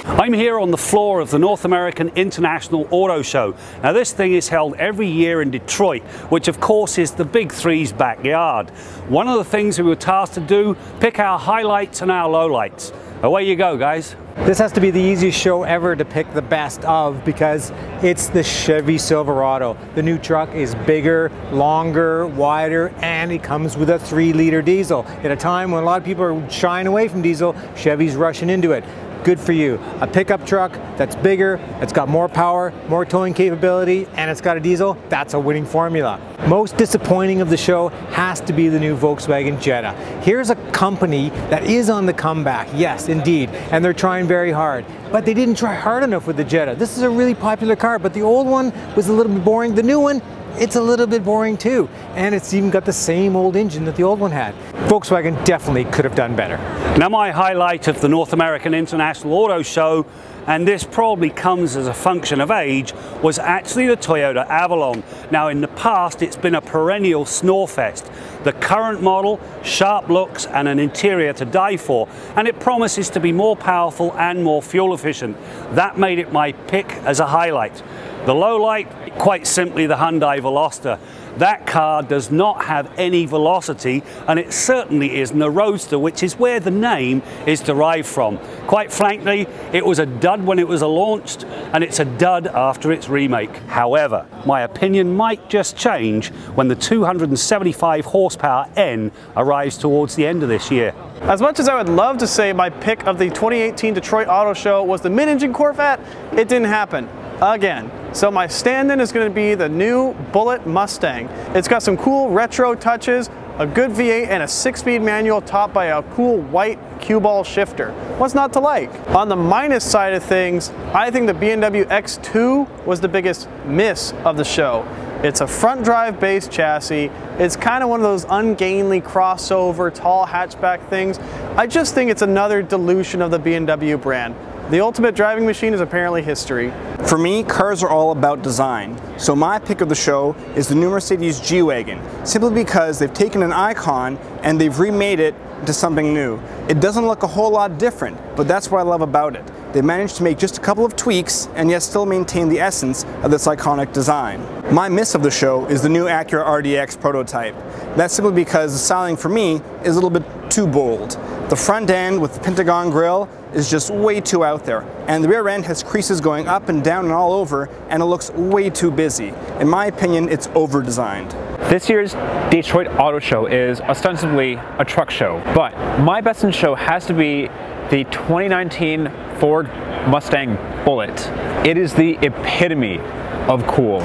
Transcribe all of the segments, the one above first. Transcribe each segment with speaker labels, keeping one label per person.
Speaker 1: I'm here on the floor of the North American International Auto Show. Now this thing is held every year in Detroit, which of course is the Big Three's backyard. One of the things we were tasked to do, pick our highlights and our lowlights. Away you go, guys.
Speaker 2: This has to be the easiest show ever to pick the best of because it's the Chevy Silverado. The new truck is bigger, longer, wider, and it comes with a 3-liter diesel. At a time when a lot of people are shying away from diesel, Chevy's rushing into it. Good for you. A pickup truck that's bigger, it's got more power, more towing capability, and it's got a diesel, that's a winning formula. Most disappointing of the show has to be the new Volkswagen Jetta. Here's a company that is on the comeback, yes indeed, and they're trying very hard. But they didn't try hard enough with the Jetta. This is a really popular car, but the old one was a little bit boring. The new one, it's a little bit boring too. And it's even got the same old engine that the old one had. Volkswagen definitely could have done better.
Speaker 1: Now my highlight of the North American International Auto Show, and this probably comes as a function of age, was actually the Toyota Avalon. Now in the past it's been a perennial snorefest. The current model, sharp looks and an interior to die for, and it promises to be more powerful and more fuel efficient. That made it my pick as a highlight. The low light, quite simply the Hyundai Veloster. That car does not have any velocity, and it certainly isn't a roadster, which is where the name is derived from. Quite frankly, it was a dud when it was launched, and it's a dud after its remake. However, my opinion might just change when the 275 horsepower N arrives towards the end of this year.
Speaker 3: As much as I would love to say my pick of the 2018 Detroit Auto Show was the mid-engine Corvette, it didn't happen. Again. So my stand-in is going to be the new Bullitt Mustang. It's got some cool retro touches, a good V8 and a 6-speed manual topped by a cool white cue ball shifter. What's not to like? On the minus side of things, I think the BMW X2 was the biggest miss of the show. It's a front drive based chassis. It's kind of one of those ungainly crossover tall hatchback things. I just think it's another dilution of the BMW brand. The ultimate driving machine is apparently history.
Speaker 4: For me, cars are all about design. So my pick of the show is the new Mercedes G-Wagon, simply because they've taken an icon and they've remade it into something new. It doesn't look a whole lot different, but that's what I love about it. They managed to make just a couple of tweaks and yet still maintain the essence of this iconic design. My miss of the show is the new Acura RDX prototype. That's simply because the styling for me is a little bit too bold. The front end with the Pentagon grille is just way too out there, and the rear end has creases going up and down and all over, and it looks way too busy. In my opinion, it's over-designed.
Speaker 5: This year's Detroit Auto Show is ostensibly a truck show, but my best in show has to be the 2019 Ford Mustang Bullitt. It is the epitome of cool.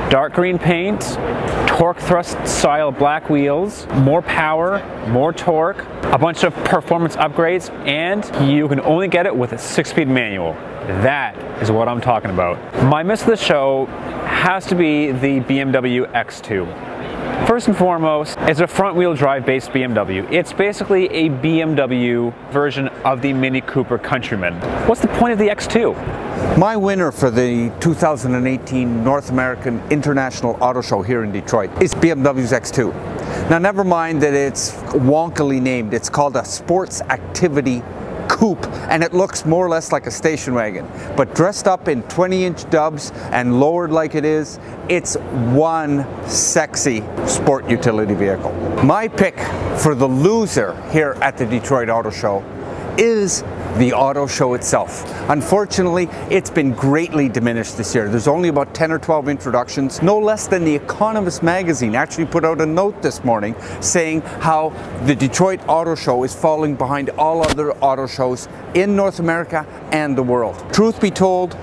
Speaker 5: Dark green paint, torque thrust style black wheels, more power, more torque, a bunch of performance upgrades, and you can only get it with a 6-speed manual. That is what I'm talking about. My miss of the show has to be the BMW X2. First and foremost, it's a front-wheel drive based BMW. It's basically a BMW version of the Mini Cooper Countryman. What's the point of the X2?
Speaker 6: My winner for the 2018 North American International Auto Show here in Detroit is BMW's X2. Now never mind that it's wonkily named, it's called a sports activity coupe, and it looks more or less like a station wagon. But dressed up in 20-inch dubs and lowered like it is, it's one sexy sport utility vehicle. My pick for the loser here at the Detroit Auto Show is the auto show itself. Unfortunately, it's been greatly diminished this year. There's only about 10 or 12 introductions. No less than The Economist magazine actually put out a note this morning saying how the Detroit Auto Show is falling behind all other auto shows in North America and the world. Truth be told,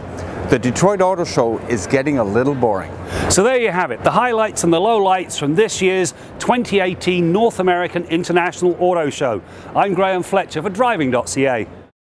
Speaker 6: the Detroit Auto Show is getting a little boring.
Speaker 1: So there you have it, the highlights and the lowlights from this year's 2018 North American International Auto Show. I'm Graham Fletcher for Driving.ca.